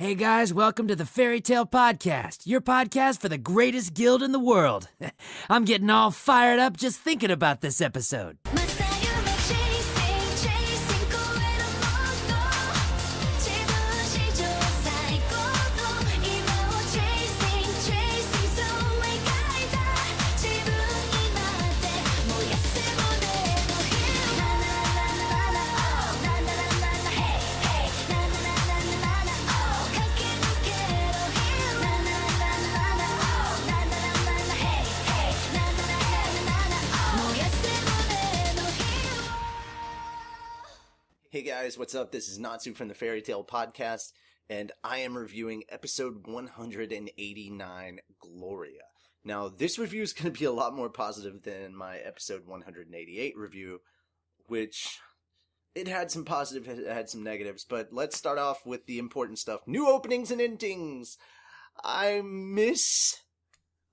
Hey guys, welcome to the Fairy Tale Podcast, your podcast for the greatest guild in the world. I'm getting all fired up just thinking about this episode. Hey guys, what's up? This is Natsu from the Fairy Tale Podcast, and I am reviewing episode 189, Gloria. Now, this review is going to be a lot more positive than my episode 188 review, which, it had some positives, it had some negatives, but let's start off with the important stuff. New openings and endings! I miss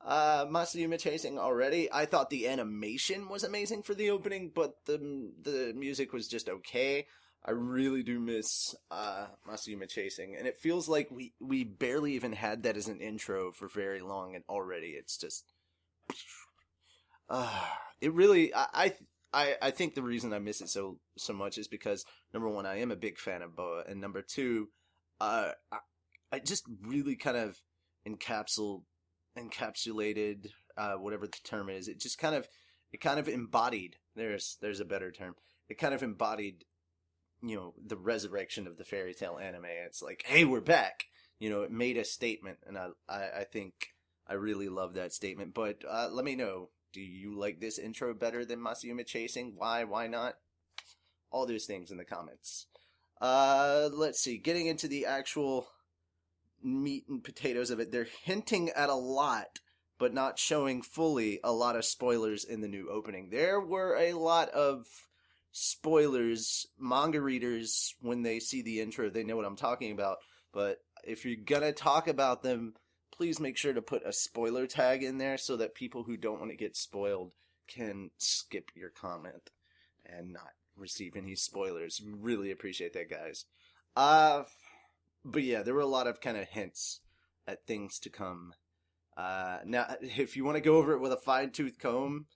Masayume chasing already. I thought the animation was amazing for the opening, but the music was just okay. I really do miss Masayume chasing, and it feels like we barely even had that as an intro for very long, and already it's just it really I think the reason I miss it so much is because number one, I am a big fan of Boa, and number two, I just really kind of encapsulated whatever the term is. It kind of embodied. There's a better term. It kind of embodied, the resurrection of the fairy tale anime. It's like, hey, we're back. It made a statement, and I think I really love that statement. But let me know, do you like this intro better than Masayume chasing? Why not? All those things in the comments. Let's see. Getting into the actual meat and potatoes of it, they're hinting at a lot, but not showing fully a lot of spoilers in the new opening. There were a lot of spoilers. Manga readers, when they see the intro, they know what I'm talking about, but if you're gonna talk about them, please make sure to put a spoiler tag in there so that people who don't want to get spoiled can skip your comment and not receive any spoilers. Really appreciate that, guys. But yeah, there were a lot of kind of hints at things to come. Now, if you want to go over it with a fine-tooth comb,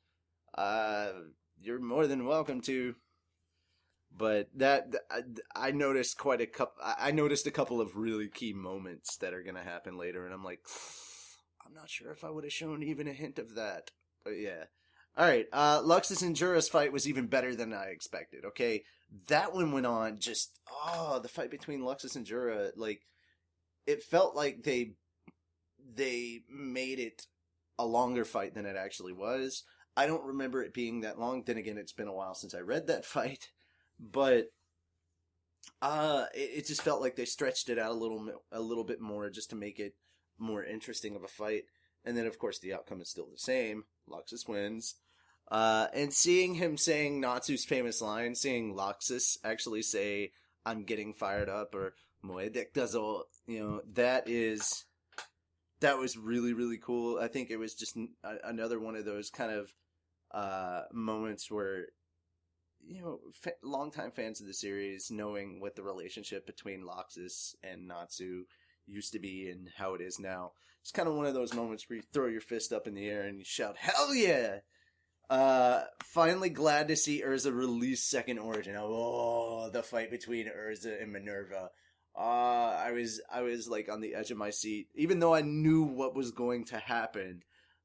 you're more than welcome to. But I noticed I noticed a couple of really key moments that are gonna happen later, and I'm like, I'm not sure if I would have shown even a hint of that. But yeah. Alright, Lux'S and Jura's fight was even better than I expected, okay? That one went on the fight between Lexus and Jura, like, it felt like they made it a longer fight than it actually was. I don't remember it being that long. Then again, it's been a while since I read that fight. But it just felt like they stretched it out a little bit more just to make it more interesting of a fight. And then, of course, the outcome is still the same. Lux'S wins. And seeing him saying Natsu's famous line, seeing Lux'S actually say, "I'm getting fired up," or "Moe dektazo," that was really, really cool. I think it was just another one of those kind of moments where, longtime fans of the series, knowing what the relationship between Lux'S and Natsu used to be and how it is now. It's kind of one of those moments where you throw your fist up in the air and you shout, "Hell yeah!" Finally glad to see Urza release Second Origin. Oh, the fight between Urza and Minerva. I was like on the edge of my seat. Even though I knew what was going to happen,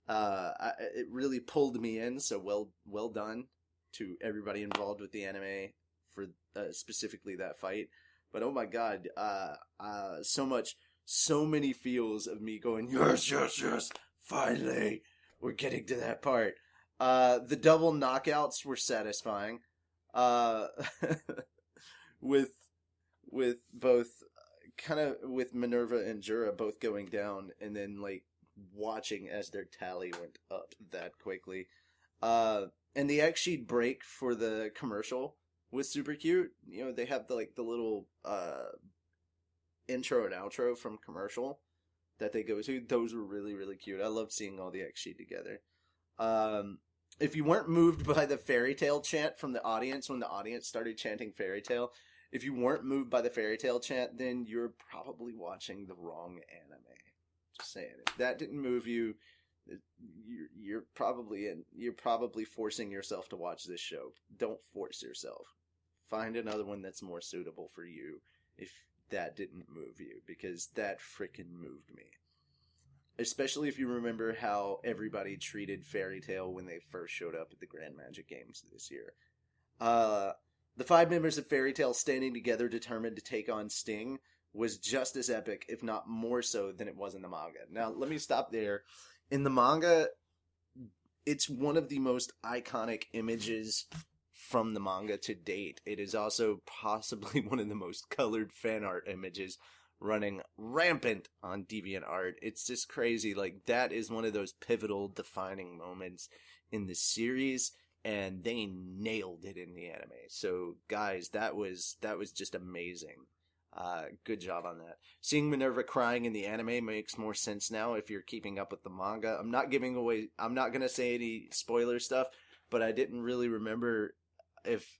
it really pulled me in, so well done to everybody involved with the anime for specifically that fight. But oh my god, so many feels of me going, yes, finally, we're getting to that part. The double knockouts were satisfying. With both, kind of with Minerva and Jura both going down, and then like watching as their tally went up that quickly. And the X sheet break for the commercial was super cute. They have the little intro and outro from commercial that they go to. Those were really, really cute. I love seeing all the X sheet together. If you weren't moved by the fairy tale chant from the audience when the audience started chanting fairy tale, if you weren't moved by the fairy tale chant, then you're probably watching the wrong anime. Just saying, if that didn't move you, you're probably forcing yourself to watch this show. Don't force yourself. Find another one that's more suitable for you if that didn't move you, because that freaking moved me. Especially if you remember how everybody treated Fairy Tail when they first showed up at the Grand Magic Games this year. The 5 members of Fairy Tail standing together determined to take on Sting was just as epic, if not more so, than it was in the manga. Now, let me stop there. In the manga, it's one of the most iconic images from the manga to date. It is also possibly one of the most colored fan art images running rampant on DeviantArt. It's just crazy. Like, that is one of those pivotal, defining moments in the series, and they nailed it in the anime. So, guys, that was just amazing. Good job on that. Seeing Minerva crying in the anime makes more sense now if you're keeping up with the manga. I'm not going to say any spoiler stuff, but I didn't really remember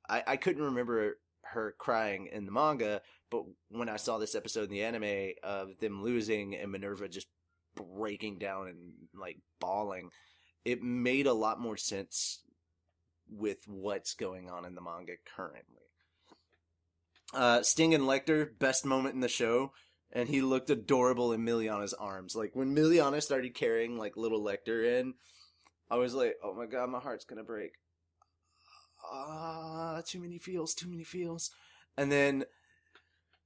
I couldn't remember her crying in the manga, but when I saw this episode in the anime of them losing and Minerva just breaking down and, like, bawling, it made a lot more sense with what's going on in the manga currently. Sting and Lecter, best moment in the show, and he looked adorable in Miliana's arms. Like, when Miliana started carrying, like, little Lecter in, I was like, oh my god, my heart's gonna break. Too many feels. And then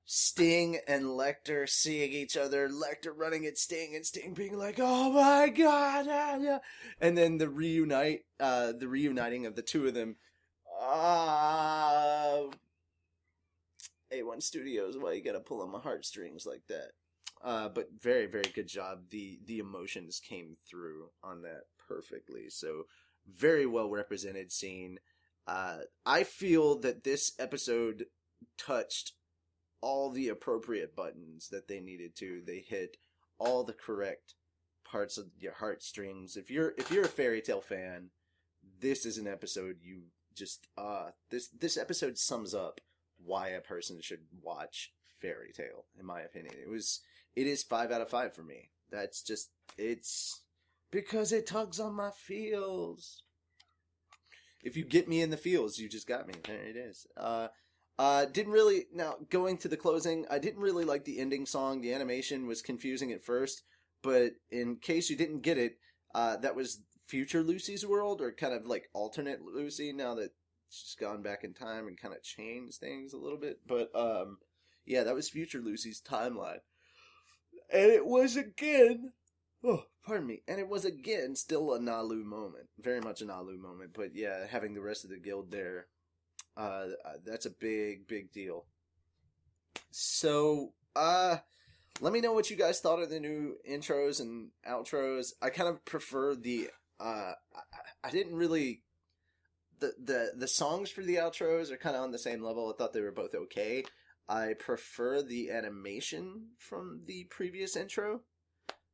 Sting and Lecter seeing each other, Lecter running at Sting, and Sting being like, oh my god, yeah. And then the reuniting of the two of them. A1 Studios, why you gotta pull on my heartstrings like that? But very, very good job. The emotions came through on that perfectly. So, very well represented scene. I feel that this episode touched all the appropriate buttons that they needed to. They hit all the correct parts of your heartstrings. If you're a Fairy Tail fan, this is an episode you just this episode sums up why a person should watch Fairy Tail, in my opinion. It is 5 out of 5 for me. That's just, it's because it tugs on my feels. If you get me in the feels, you just got me. There it is. Now, going to the closing, I didn't really like the ending song. The animation was confusing at first, but in case you didn't get it, that was future Lucy's world, or kind of like alternate Lucy, now that she's gone back in time and kind of changed things a little bit. But, yeah, that was future Lucy's timeline. And it was again... Oh, pardon me. And it was again still a Nalu moment. Very much a Nalu moment. But yeah, having the rest of the guild there, that's a big, big deal. So, let me know what you guys thought of the new intros and outros. I kind of prefer I didn't really... The songs for the outros are kind of on the same level. I thought they were both okay. I prefer the animation from the previous intro.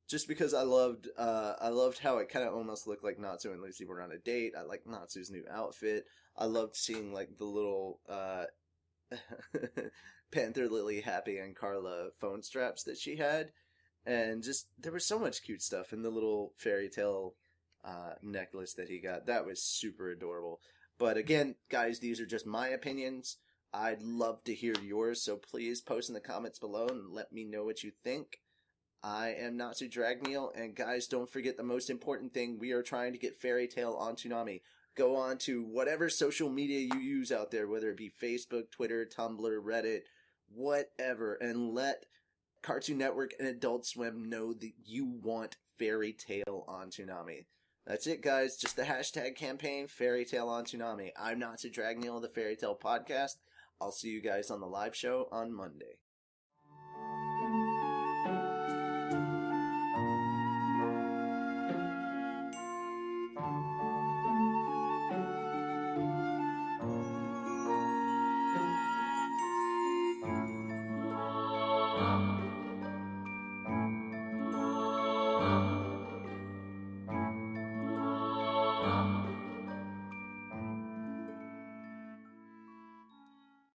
Just because I loved how it kind of almost looked like Natsu and Lucy were on a date. I liked Natsu's new outfit. I loved seeing, like, the little Panther Lily, Happy, and Carla phone straps that she had. And just, there was so much cute stuff in the little Fairy Tail necklace that he got. That was super adorable. But again, guys, these are just my opinions. I'd love to hear yours, so please post in the comments below and let me know what you think. I am Natsu Dragmeal, and guys, don't forget the most important thing. We are trying to get Fairy Tail on Toonami. Go on to whatever social media you use out there, whether it be Facebook, Twitter, Tumblr, Reddit, whatever, and let Cartoon Network and Adult Swim know that you want Fairy Tail on Toonami. That's it, guys. Just the hashtag campaign, Fairy Tail on Toonami. I'm Natsu Dragmeal of the Fairy Tail Podcast. I'll see you guys on the live show on Monday.